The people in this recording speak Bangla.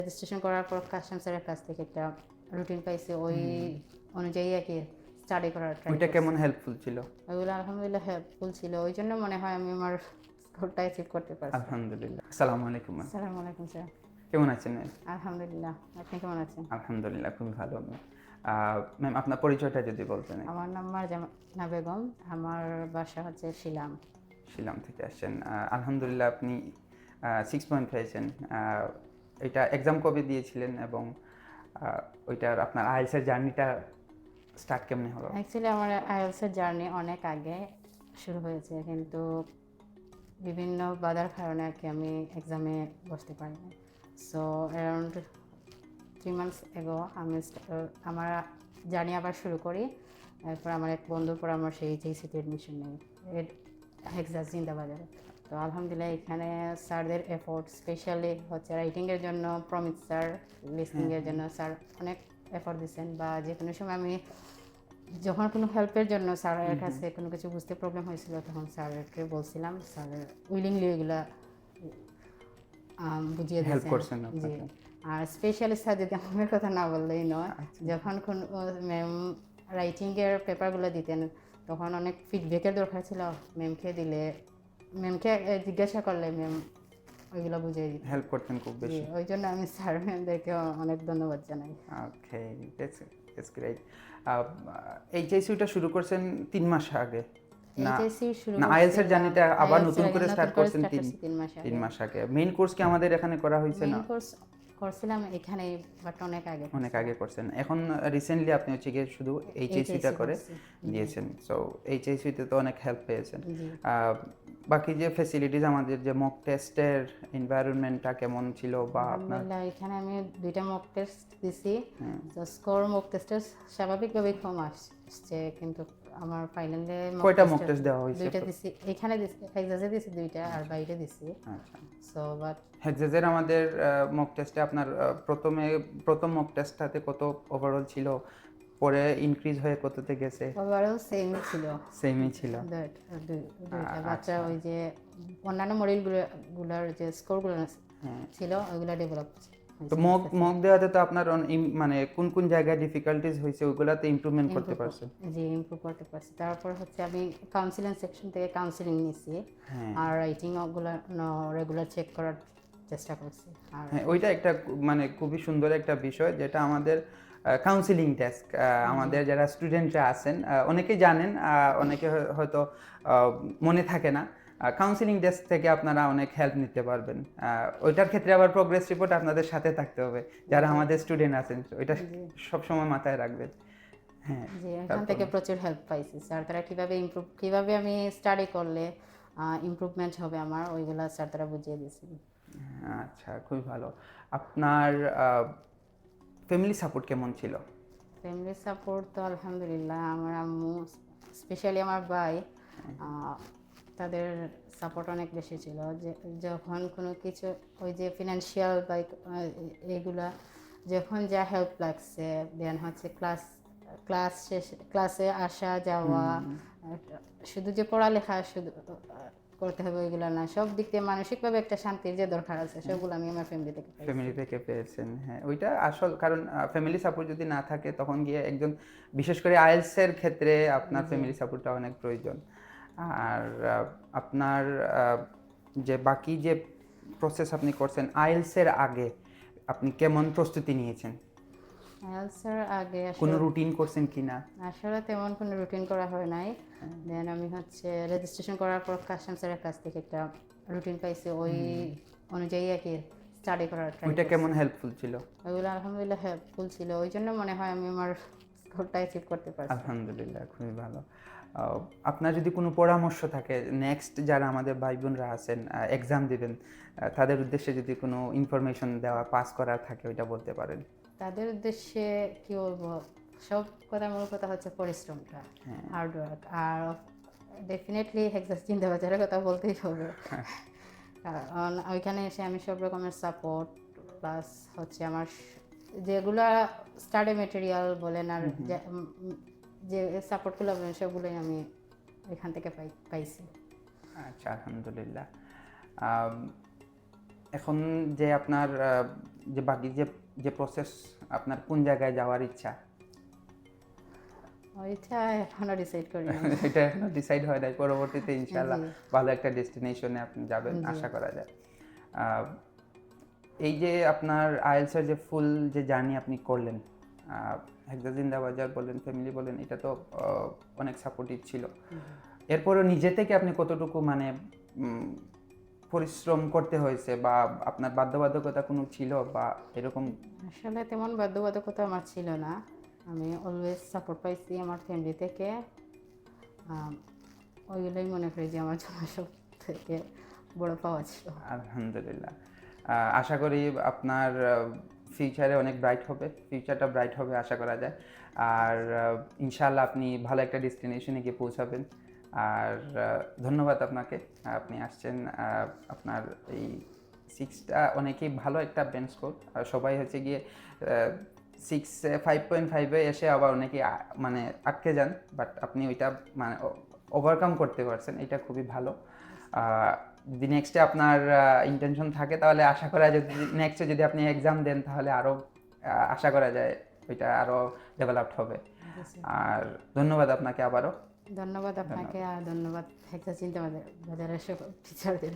রেজিস্ট্রেশন করার পর কাস্টম স্যারের কাছ থেকে একটা রুটিন পাইছি, ওই অনুযায়ী আর কি স্টাডি করার ট্রাই ওইটা করছি। কেমন হেল্পফুল ছিল? ওইগুলো আলহামদুলিল্লাহ হেল্পফুল ছিল, ওই জন্য মনে হয় আমি আমার স্কোরটা অ্যাচিভ করতে পারছি। আলহামদুলিল্লাহ। আসসালামু আলাইকুম। আসসালামু আলাইকুম স্যার। কেমন আছেন? আলহামদুলিল্লাহ, আপনি কেমন আছেন? আলহামদুলিল্লাহ, খুবই ভালো আমি। ম্যাম, আপনার পরিচয়টা যদি বলতেন। আমার নাম মারজানা বেগম, আমার বাসা হচ্ছে শিলাম। শিলং থেকে আসছেন। আলহামদুলিল্লাহ, আপনি 6 পয়েন্ট পেয়েছেন। এটা এক্সাম কবে দিয়েছিলেন এবং ওইটার আপনার আইএলটিএস জার্নিটা স্টার্ট কেমনে হলো? অ্যাকচুয়ালি আমার আইএলটিএস জার্নি অনেক আগে শুরু হয়েছে, কিন্তু বিভিন্ন বাধার কারণে আর কি আমি এক্সামে বসতে পারিনি। সো অ্যারাউন্ড 3 months এগো আমি আমার জার্নি আবার শুরু করি। এরপর আমার এক বন্ধুর পরামর্শ এইচএসসিতে অ্যাডমিশন নেই হেক্সাস জিন্দাবাজারে। তো আলহামদুলিল্লাহ এখানে স্যারদের এফোর্ট, স্পেশালি হচ্ছে রাইটিংয়ের জন্য প্রমিত স্যার, লিসনিংয়ের জন্য স্যার অনেক এফোর্ট দিচ্ছেন, বা যে কোনো সময় আমি যখন কোনো হেল্পের জন্য স্যারের কাছে কোনো কিছু বুঝতে প্রবলেম হয়েছিল তখন স্যারকে বলছিলাম, স্যারের উইলিংলি এগুলা বুঝিয়ে হেল্প দিয়েছেন। করছেন জি, আপনাকে? আর স্পেশালি স্যার যদি আমার কথা না বললেই নয়, যখন কোন ম্যাম রাইটিংয়ের পেপারগুলো দিতেন তখন অনেক ফিডব্যাকের দরকার ছিল, ম্যামকে দিলে, ম্যামকে জিজ্ঞাসা করলে ম্যাম ওইগুলো বুঝিয়ে দিতেন। হেল্প করতেন খুব জি, বেশি। ওই জন্য আমি স্যার ম্যামদেরকে অনেক ধন্যবাদ জানাই। ওকে, দ্যাটস গ্রেট। এইচএসসিটা শুরু করছেন 3 মাস আগে না? এইচএসসি শুরু না, আইএলটিএস এর জার্নিটা আবার নতুন করে স্টার্ট করছেন স্টার্ট 3 করছি 3 মাস 3 আগে। মাস আগে। মেইন কোর্স কি আমাদের এখানে করা হয়েছে মেইন না? কোর্স করছিলাম এখানে, বাট অনেক আগে অনেক আগে করছেন। এখন রিসেন্টলি আপনি হচ্ছে গিয়ে শুধু এইচএসসিটা এইচএসসি করে করছি। দিয়েছেন। সো এইচএসসিতে তো অনেক হেল্প পেয়েছেন। জি, বাকি যে ফ্যাসিলিটিস, আমাদের যে মক টেস্টের এনভায়রনমেন্টটা কেমন ছিল বা আপনার? আলহামদুলিল্লাহ এখানে আমি 2টা মক টেস্ট দিছি। তো স্কোর মক টেস্টের স্বাভাবিকভাবেই কম আসছে, কিন্তু আমার ফাইনালে কয়টা মক টেস্ট দেওয়া হয়েছে? 2টা দিছি। এখানে দিছি, এক্সাজে দিছি 2টা, আর বাইরে দিছি। আচ্ছা। সো বাট হেক্সাজের আমাদের মক টেস্টে আপনার প্রথম মক টেস্টটাতে কত ওভারঅল ছিল, পরে ইনক্রিজ হয়ে কততে গেছে? ওভারঅল সেমই ছিল। সেমই ছিল। দুইটা বাচ্চা আচ্ছা। ওই যে অন্যান্য মডিউলগুলোর যে স্কোরগুলো ছিল ওইগুলো ডেভেলপ তো মক দেওয়াতে তো আপনার মানে কোন কোন জায়গায় ডিফিকাল্টিজ হয়েছে ওইগুলাতে ইমপ্রুভমেন্ট করতে পারছেন? জি, ইমপ্রুভ করতে পারছি। তারপর হচ্ছে আমি কাউন্সিলিং সেকশন থেকে কাউন্সিলিং নিছি, আর রাইটিং ওগুলো রেগুলার চেক করার চেষ্টা করছি। আর হ্যাঁ, ওইটা একটা মানে খুবই সুন্দর একটা বিষয়, যেটা আমাদের কাউন্সিলিং ডেস্ক, আমাদের যারা স্টুডেন্টরা আছেন অনেকেই জানেন, অনেকে হয়তো মনে থাকে না। কাউন্সিলিং ডেস্ক থেকে আপনারা অনেক হেল্প নিতে পারবেন। ওইটার ক্ষেত্রে আবার প্রোগ্রেস রিপোর্ট আপনাদের সাথে থাকতে হবে, যারা আমাদের স্টুডেন্ট আছেন ওইটা সবসময় মাথায় রাখবেন। হ্যাঁ, যে এখান থেকে প্রচুর হেল্প পাইছি স্যার, তারা কিভাবে আমি স্টাডি করলে ইমপ্রুভমেন্ট হবে আমার, ওইগুলা স্যার তারা বুঝিয়ে দিয়েছেন। আচ্ছা, খুবই ভালো। আপনার ফ্যামিলি সাপোর্ট কেমন ছিল? ফ্যামিলি সাপোর্ট তো আলহামদুলিল্লাহ, আমার আম্মু, স্পেশালি আমার ভাই, তাদের সাপোর্ট অনেক বেশি ছিল। যে যখন কোনো কিছু ওই যে ফিনান্সিয়াল বা এইগুলা যখন যা হেল্প লাগছে, দেন হচ্ছে ক্লাসে আসা যাওয়া, শুধু যে পড়ালেখা শুধু করতে হবে ওইগুলো না, সব দিক দিয়ে মানসিকভাবে একটা শান্তির যে দরকার আছে সেগুলো আমি আমার ফ্যামিলি থেকে পাইছি। ফ্যামিলি থেকে পেয়েছেন, হ্যাঁ, ওইটা আসল কারণ। ফ্যামিলি সাপোর্ট যদি না থাকে তখন গিয়ে একজন, বিশেষ করে আইএলটিএস এর ক্ষেত্রে আপনার ফ্যামিলি সাপোর্টটা অনেক প্রয়োজন। আর আপনার যে বাকি যে প্রসেস আপনি করছেন আইএলটিএস এর আগে, আপনি কেমন প্রস্তুতি নিয়েছেন? স্যার আগে কোনো আসলে রুটিন করছেন কিনা? তেমন কোনো রুটিন করা হয় নাই। দেন আমি হচ্ছে রেজিস্ট্রেশন করার পর কাস্টম স্যারের কাছ থেকে একটা রুটিন পাইছি, ওই অনুযায়ী আর কি স্টাডি করার ট্রাই ওইটা করছি। কেমন হেল্পফুল ছিল? ওইগুলো আলহামদুলিল্লাহ হেল্পফুল ছিল, ওই জন্য মনে হয় আমি আমার স্কোরটা অ্যাচিভ করতে পারছি। আলহামদুলিল্লাহ, খুবই ভালো। আপনার যদি কোনো পরামর্শ থাকে নেক্সট যারা আমাদের ভাই বোনরা আছেন এক্সাম দিবেন, তাদের উদ্দেশ্যে যদি কোনো ইনফরমেশন দেওয়া, পাস করার থাকে, ওইটা বলতে পারেন। তাদের উদ্দেশ্যে কি বলবো, সব কথা মূল কথা হচ্ছে পরিশ্রমটা, হার্ড ওয়ার্ক, আর ডেফিনেটলি হেক্সাস জিন্দাবাজারের কথা বলতেই হবে। কারণ ওইখানে এসে আমি সব রকমের সাপোর্ট, প্লাস হচ্ছে আমার যেগুলো স্টাডি মেটেরিয়াল বলেন আর যে সাপোর্টগুলো বলেন সবগুলোই আমি এখান থেকে পাইছি। আচ্ছা, আলহামদুলিল্লাহ। এখন যে আপনার যে বাকি যে প্রসেস, আপনার কোন জায়গায় যাওয়ার ইচ্ছা? ওইটা এখনো ডিসাইড করিনি। এটা এখনো ডিসাইড হয় নাই, পরবর্তীতে ইনশাআল্লাহ জি। ভালো একটা ডেস্টিনেশনে আপনি যাবেন জি। আশা করা যায়। আহ, এই যে আপনার আইএলটিএস এর যে ফুল যে জার্নি আপনি করলেন, হেক্সা জিন্দাবাজার বলেন, ফ্যামিলি বলেন, এটা তো অনেক সাপোর্টিভ ছিল। এরপরও নিজে থেকে আপনি কতটুকু মানে পরিশ্রম করতে হয়েছে, বা আপনার বাধ্যবাধকতা কোনো ছিল বা এরকম? আসলে তেমন বাধ্যবাধকতা আমার ছিল না, আমি অলওয়েজ সাপোর্ট পাইছি আমার ফ্যামিলি থেকে। ওইগুলোই মনে করি যে আমার জন্য সব থেকে বড় পাওয়া ছিল। আলহামদুলিল্লাহ। আশা করি আপনার ফিউচারে অনেক ব্রাইট হবে, ফিউচারটা ব্রাইট হবে আশা করা যায়। আর ইনশাআল্লাহ আপনি ভালো একটা ডেস্টিনেশনে গিয়ে পৌঁছাবেন। আর ধন্যবাদ আপনাকে, আপনি আসছেন। আপনার এই 6টা অনেকেই ভালো একটা বেঞ্চ স্কোর, সবাই হচ্ছে গিয়ে 5.5-এ এসে আবার অনেকে মানে আটকে যান, বাট আপনি ওইটা মানে ওভারকাম করতে পারছেন, এটা খুবই ভালো। যদি নেক্সটে আপনার ইন্টেনশন থাকে তাহলে আশা করা যায়, যদি নেক্সটে যদি আপনি এক্সাম দেন তাহলে আরও আশা করা যায় ওইটা আরও ডেভেলপড হবে। আর ধন্যবাদ আপনাকে আবারও। ধন্যবাদ আপনাকে, আর ধন্যবাদ হেক্সা চিন্তাবাজারের সকল টিচারদের।